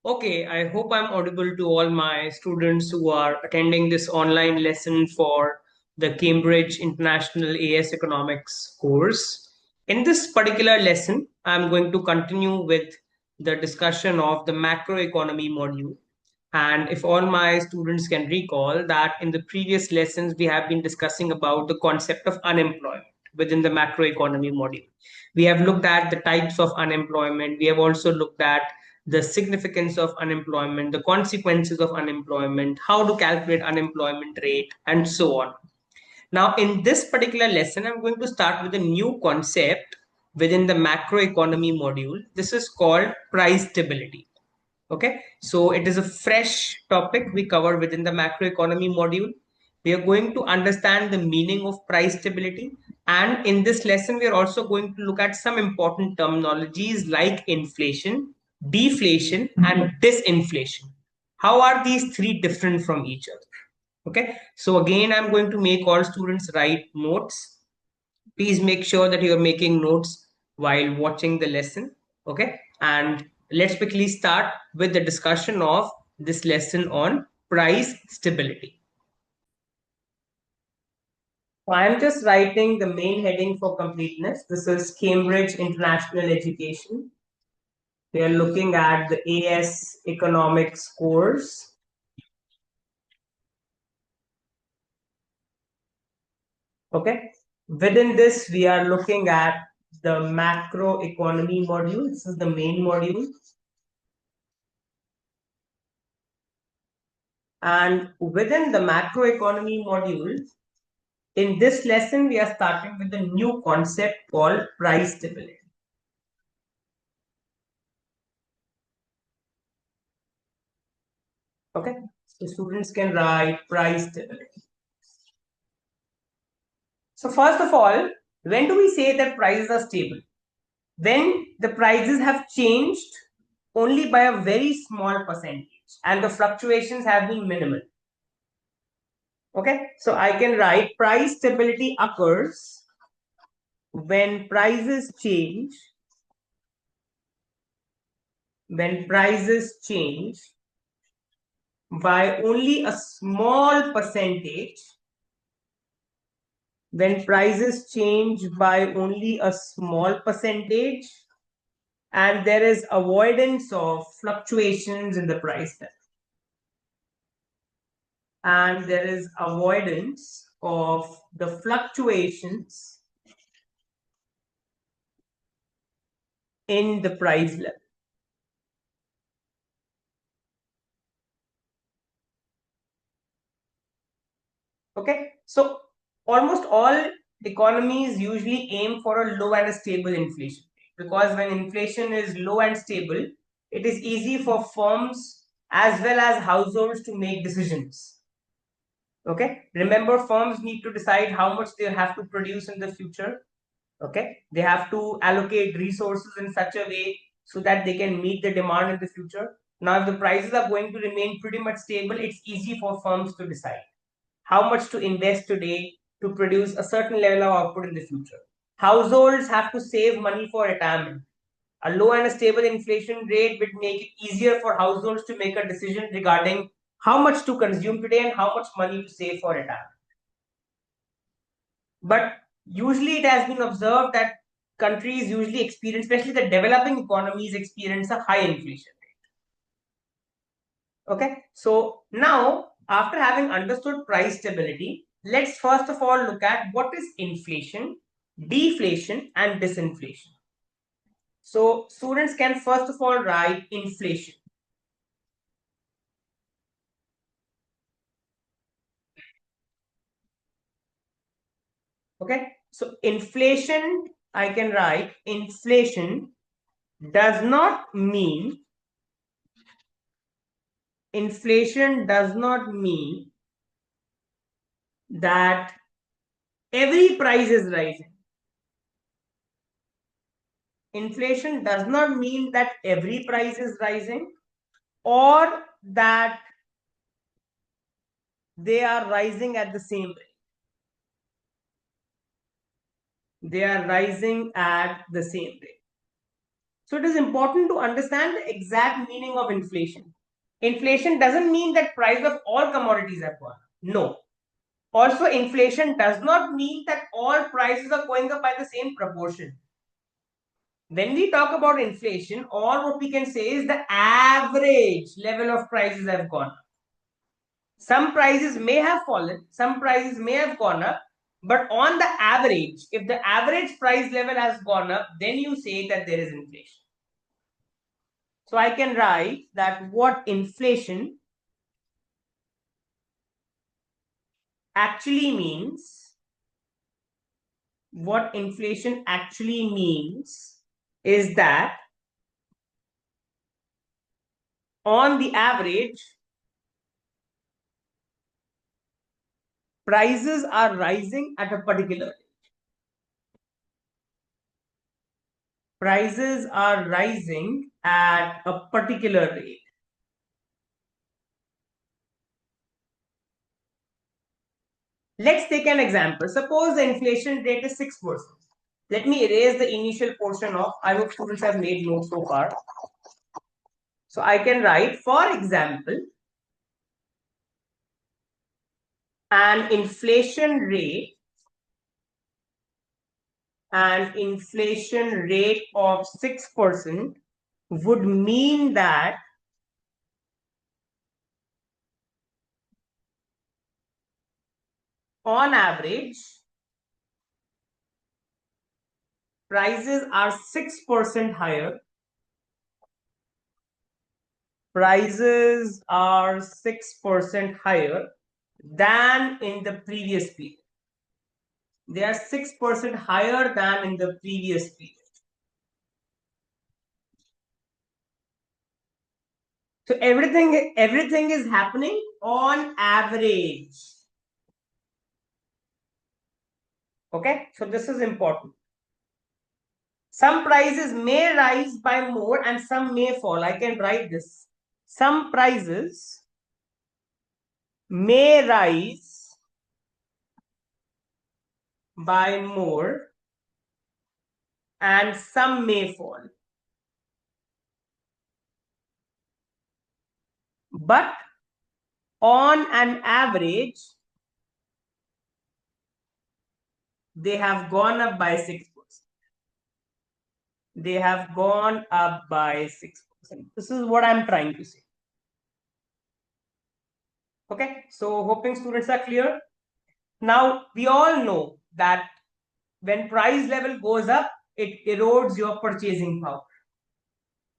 Okay, I hope I'm audible to all my students who are attending this online lesson for the Cambridge International AS Economics course. In this particular lesson, I'm going to continue with the discussion of the macroeconomy module. And if all my students can recall that in the previous lessons, we have been discussing about the concept of unemployment within the macroeconomy module. We have looked at the types of unemployment. We have also looked at the significance of unemployment, the consequences of unemployment, how to calculate unemployment rate, and so on. Now, in this particular lesson, I'm going to start with a new concept within the macroeconomy module. This is called price stability. Okay, so it is a fresh topic we cover within the macroeconomy module. We are going to understand the meaning of price stability. And in this lesson, we are also going to look at some important terminologies like inflation, deflation, and disinflation. How are these three different from each other? Okay, so again, I'm going to make all students write notes. Please make sure that you are making notes while watching the lesson. Okay, and let's quickly start with the discussion of this lesson on price stability. So I'm just writing the main heading for completeness. This is Cambridge International Education. We are looking at the AS Economics course. Okay, within this, we are looking at the macroeconomy module. This is the main module. And within the macroeconomy module, in this lesson, we are starting with a new concept called price stability. Okay, so students can write price stability. So first of all, when do we say that prices are stable? When the prices have changed only by a very small percentage and the fluctuations have been minimal. Okay, so I can write price stability occurs when prices change by only a small percentage, when prices change by only a small percentage, and there is avoidance of fluctuations in the price level. And there is avoidance of the fluctuations in the price level. Okay, so almost all economies usually aim for a low and a stable inflation rate, because when inflation is low and stable, it is easy for firms as well as households to make decisions. Okay, remember, firms need to decide how much they have to produce in the future. Okay, they have to allocate resources in such a way so that they can meet the demand in the future. Now, if the prices are going to remain pretty much stable, it's easy for firms to decide how much to invest today to produce a certain level of output in the future. Households have to save money for retirement. A low and a stable inflation rate would make it easier for households to make a decision regarding how much to consume today and how much money to save for retirement. But usually it has been observed that countries usually experience, especially the developing economies, experience a high inflation rate. Okay, so now after having understood price stability, let's first of all look at what is inflation, deflation, and disinflation. So students can first of all write inflation. Okay, so inflation, I can write inflation does not mean that every price is rising. Inflation does not mean that every price is rising or that they are rising at the same rate. They are rising at the same rate. So it is important to understand the exact meaning of inflation. Inflation doesn't mean that price of all commodities have gone up. No. Also, inflation does not mean that all prices are going up by the same proportion. When we talk about inflation, or what we can say is the average level of prices have gone up. Some prices may have fallen, some prices may have gone up, but on the average, if the average price level has gone up, then you say that there is inflation. So I can write that what inflation actually means, is that on the average, prices are rising at a particular rate. Prices are rising at a particular rate. Let's take an example. Suppose the inflation rate is 6%. Let me erase the initial portion of, I hope students have made notes so far. So I can write, for example, an inflation rate of 6% would mean that on average, prices are 6% higher. Prices are 6% higher than in the previous period. They are 6% higher than in the previous period. So everything is happening on average. Okay, so this is important. Some prices may rise by more and some may fall. I can write this. Some prices may rise by more and some may fall. But on an average, they have gone up by 6%. They have gone up by 6%. This is what I'm trying to say. Okay, so hoping students are clear. Now, we all know that when price level goes up, it erodes your purchasing power.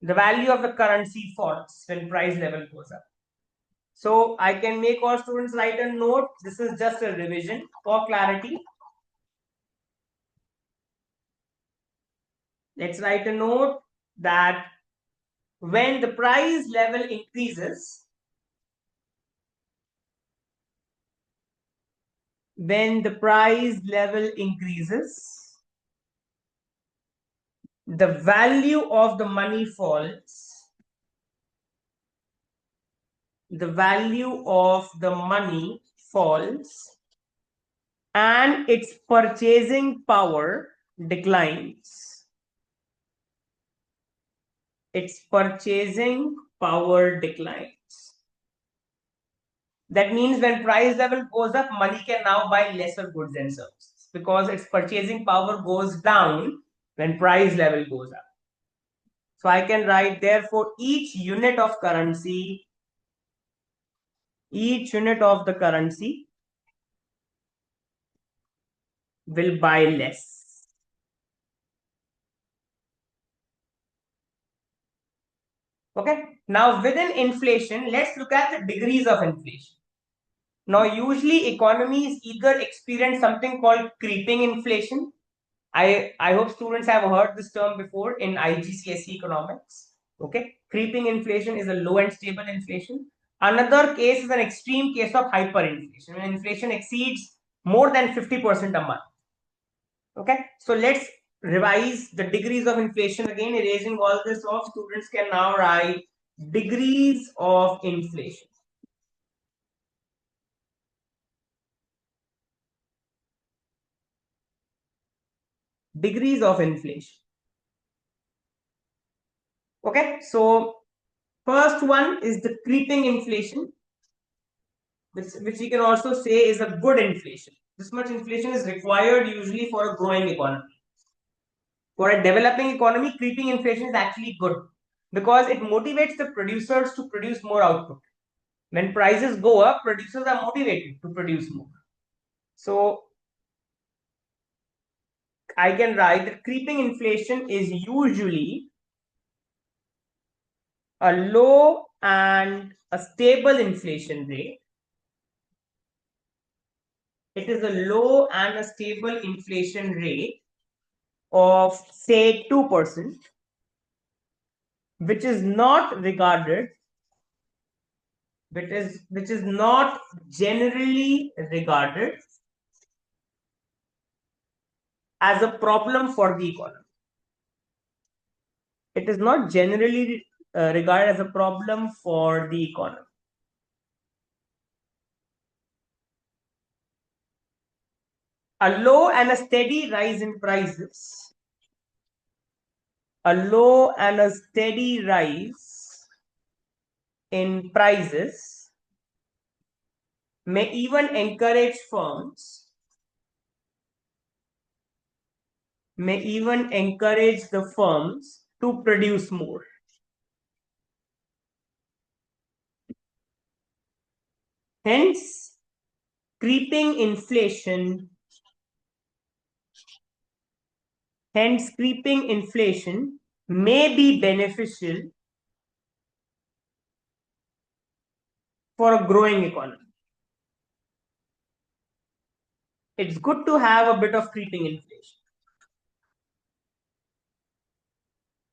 The value of the currency falls when price level goes up. So I can make all students write a note. This is just a revision for clarity. Let's write a note that when the price level increases, the value of the money falls. The value of the money falls and its purchasing power declines. Its purchasing power declines. That means when price level goes up, money can now buy lesser goods and services because its purchasing power goes down when price level goes up. So I can write, therefore, each unit of the currency will buy less. Okay. Now within inflation, let's look at the degrees of inflation. Now, usually economies either experience something called creeping inflation. I hope students have heard this term before in IGCSE economics. Okay. Creeping inflation is a low and stable inflation. Another case is an extreme case of hyperinflation, when inflation exceeds more than 50% a month. Okay. So let's revise the degrees of inflation again. Erasing all this off, students can now write degrees of inflation. Degrees of inflation. Okay, so first one is the creeping inflation, which we can also say is a good inflation. This much inflation is required usually for a growing economy. For a developing economy, creeping inflation is actually good because it motivates the producers to produce more output. When prices go up, producers are motivated to produce more. So I can write that creeping inflation is usually a low and a stable inflation rate. It is a low and a stable inflation rate of say 2%, which is not regarded, which is not generally regarded as a problem for the economy. It is not generally regarded as a problem for the economy. A low and a steady rise in prices, a low and a steady rise in prices may even encourage firms, may even encourage the firms to produce more. Hence, creeping inflation, may be beneficial for a growing economy. It's good to have a bit of creeping inflation.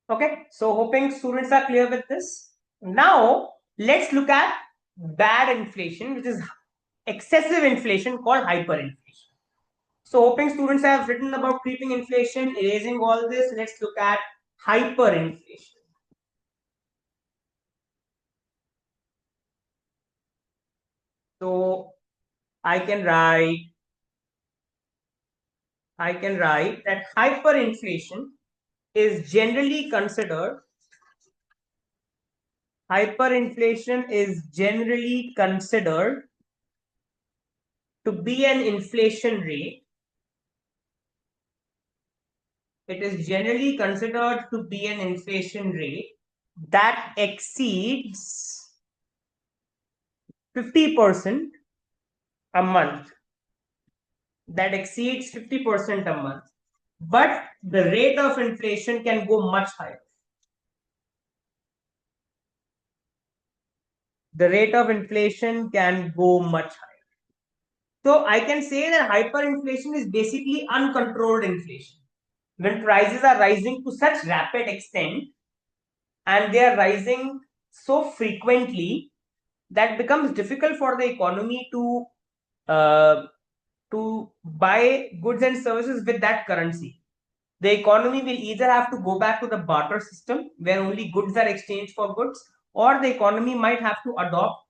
Okay, so hoping students are clear with this. Now, let's look at bad inflation, which is excessive inflation called hyperinflation. So, hoping students have written about creeping inflation, erasing all this, let's look at hyperinflation. So, I can write that hyperinflation is generally considered to be an inflation rate. It is generally considered to be an inflation rate that exceeds 50% a month. That exceeds 50% a month. But the rate of inflation can go much higher. The rate of inflation can go much higher. So I can say that hyperinflation is basically uncontrolled inflation. When prices are rising to such rapid extent and they are rising so frequently that becomes difficult for the economy to buy goods and services with that currency. The economy will either have to go back to the barter system where only goods are exchanged for goods, or the economy might have to adopt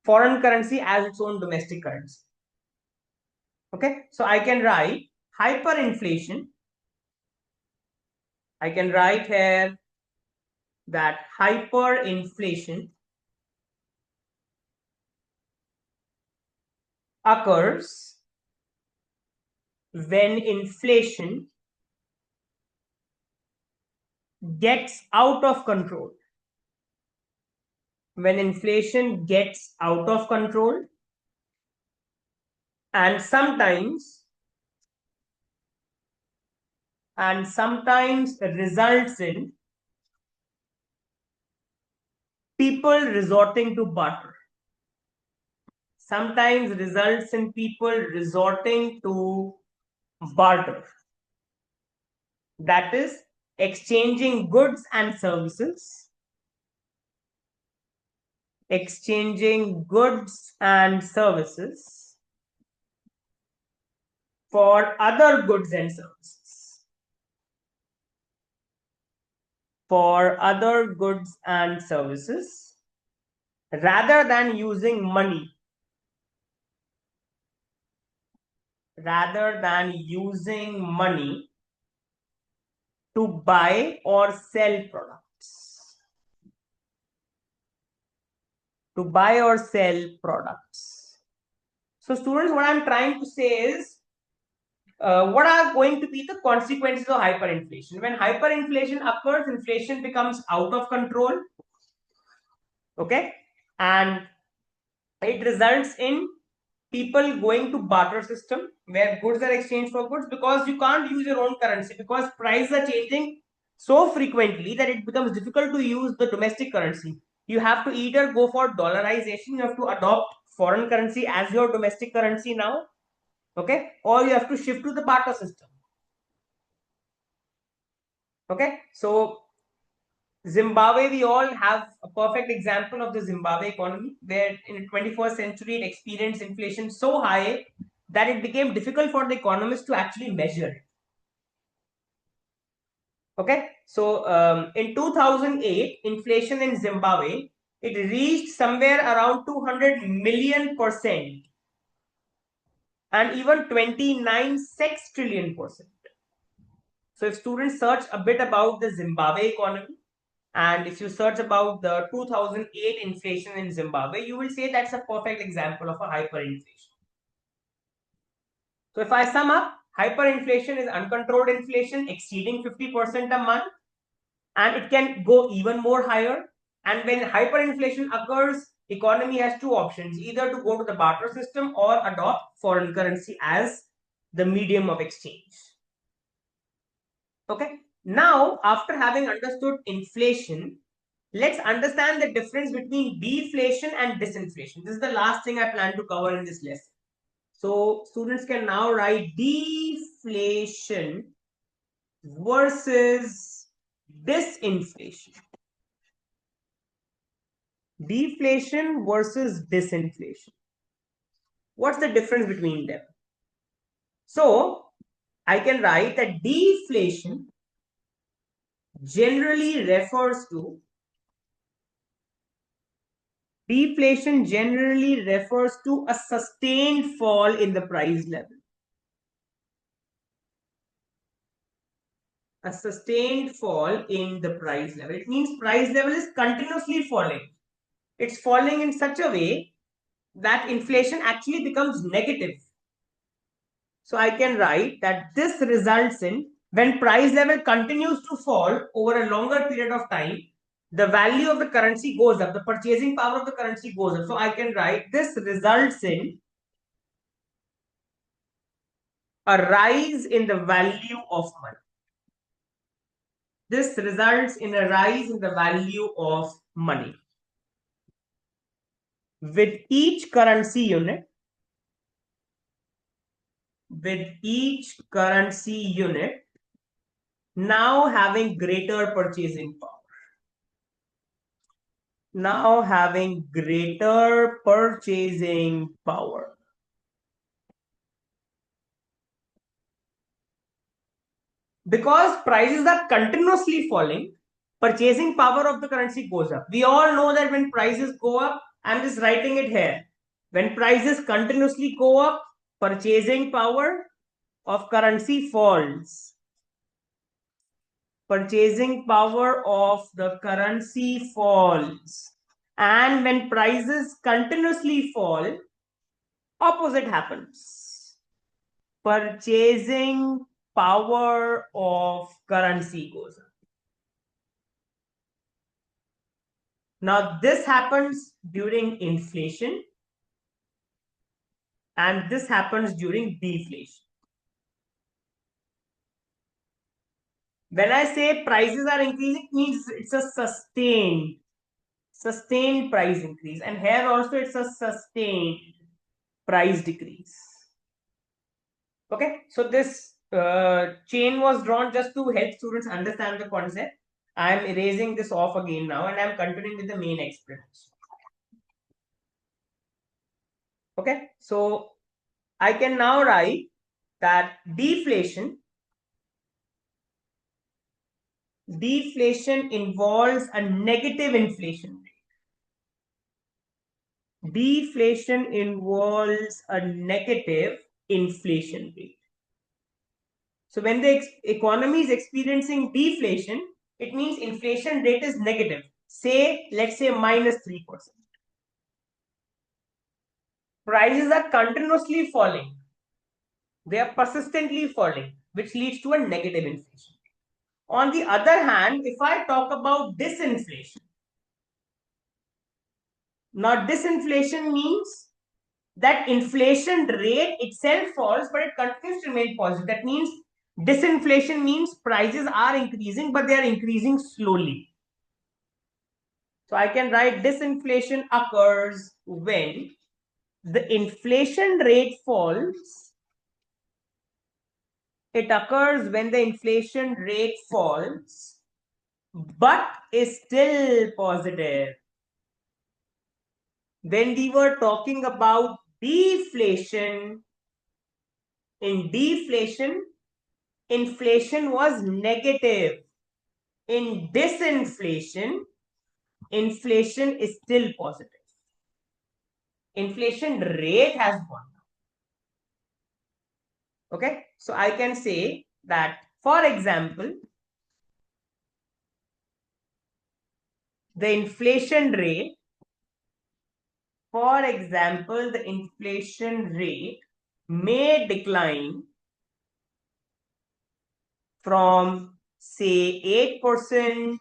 foreign currency as its own domestic currency. Okay, so I can write hyperinflation. I can write here that hyperinflation occurs when inflation gets out of control. When inflation gets out of control and sometimes results in people resorting to barter. Sometimes results in people resorting to barter. That is, exchanging goods and services. Exchanging goods and services for other goods and services. For other goods and services rather than using money. Rather than using money to buy or sell products. to buy or sell products. So students, what I'm trying to say is, what are going to be the consequences of hyperinflation? When hyperinflation occurs, inflation becomes out of control. Okay, and it results in people going to barter system where goods are exchanged for goods, because you can't use your own currency because prices are changing so frequently that it becomes difficult to use the domestic currency. You have to either go for dollarization, you have to adopt foreign currency as your domestic currency now, okay, or you have to shift to the barter system. Okay, so Zimbabwe, we all have a perfect example of the Zimbabwe economy, where in the 21st century it experienced inflation so high that it became difficult for the economists to actually measure it. Okay, so in 2008, inflation in Zimbabwe, it reached somewhere around 200 million% and even 29 sextillion%. So if students search a bit about the Zimbabwe economy, and if you search about the 2008 inflation in Zimbabwe, you will say that's a perfect example of a hyperinflation. So if I sum up, hyperinflation is uncontrolled inflation exceeding 50% a month, and it can go even more higher. And when hyperinflation occurs, economy has two options: either to go to the barter system or adopt foreign currency as the medium of exchange. Okay. Now, after having understood inflation, let's understand the difference between deflation and disinflation. This is the last thing I plan to cover in this lesson. So students can now write deflation versus disinflation. Deflation versus disinflation. What's the difference between them? So I can write that deflation generally refers to a sustained fall in the price level. A sustained fall in the price level. It means price level is continuously falling. It's falling in such a way that inflation actually becomes negative. So I can write that this results in, when price level continues to fall over a longer period of time, the value of the currency goes up, the purchasing power of the currency goes up. So I can write this results in a rise in the value of money. This results in a rise in the value of money. With each currency unit, now having greater purchasing power. Because prices are continuously falling, purchasing power of the currency goes up. We all know that when prices go up, I'm just writing it here. When prices continuously go up, purchasing power of currency falls. Purchasing power of the currency falls. And when prices continuously fall, opposite happens. Purchasing power of currency goes up. Now this happens during inflation and this happens during deflation. When I say prices are increasing, it means it's a sustained price increase, and here also it's a sustained price decrease. Okay, so this chain was drawn just to help students understand the concept. I am erasing this off again now and I am continuing with the main experiments. Okay, so I can now write that deflation involves a negative inflation rate. Deflation involves a negative inflation rate. So when the economy is experiencing deflation, it means inflation rate is negative. Say, let's say -3%. Prices are continuously falling. They are persistently falling, which leads to a negative inflation. On the other hand, if I talk about disinflation, now disinflation means that inflation rate itself falls, but it continues to remain positive. That means disinflation means prices are increasing, but they are increasing slowly. So I can write disinflation occurs when the inflation rate falls. It occurs when the inflation rate falls, but is still positive. When we were talking about deflation, in deflation, inflation was negative. In disinflation, inflation is still positive. Inflation rate has gone down. Okay, so I can say that, for example, the inflation rate, may decline from say 8%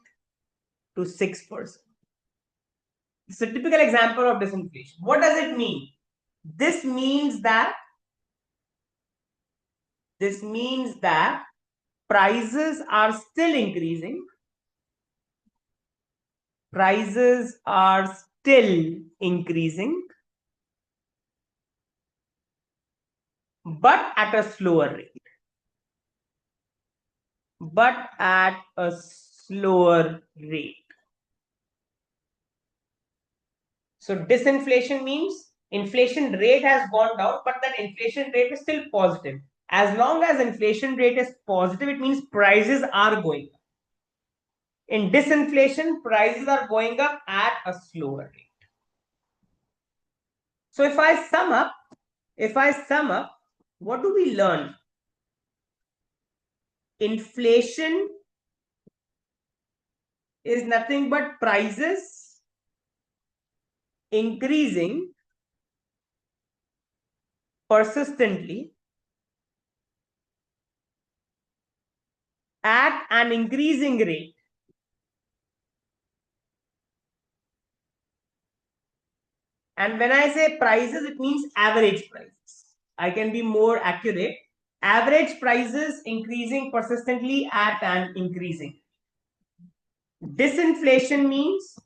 to 6%. It's a typical example of disinflation. What does it mean? This means that prices are still increasing. Prices are still increasing, but at a slower rate. So disinflation means inflation rate has gone down, but that inflation rate is still positive. As long as inflation rate is positive, it means prices are going up. In disinflation, prices are going up at a slower rate. So if I sum up, what do we learn? Inflation is nothing but prices increasing persistently at an increasing rate. And when I say prices, it means average prices. I can be more accurate. Average prices increasing persistently at an increasing. Disinflation means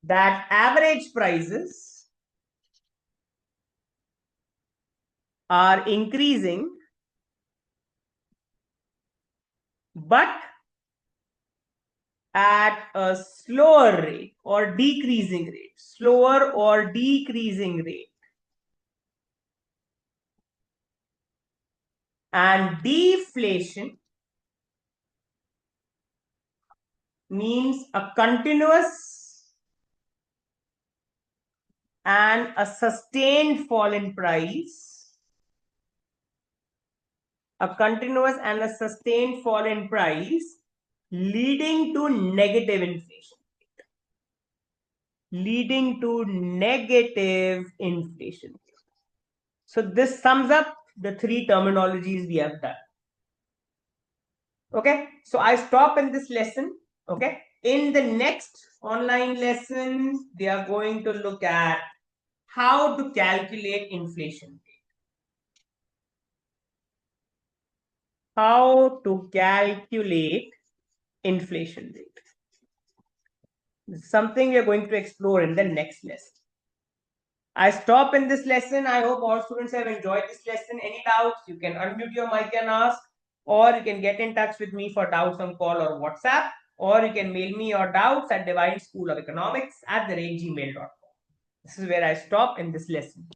that average prices are increasing, but at a slower rate or decreasing rate. Slower or decreasing rate. And deflation means a continuous and a sustained fall in price. A continuous and a sustained fall in price leading to negative inflation. So this sums up the three terminologies we have done. Okay, so I stop in this lesson. Okay, in the next online lessons, we are going to look at how to calculate inflation rate. How to calculate inflation rate. This is something we are going to explore in the next lesson. I stop in this lesson. I hope all students have enjoyed this lesson. Any doubts, you can unmute your mic and ask, or you can get in touch with me for doubts on call or WhatsApp, or you can mail me your doubts at divineschoolofelconomics@gmail.com. This is where I stop in this lesson.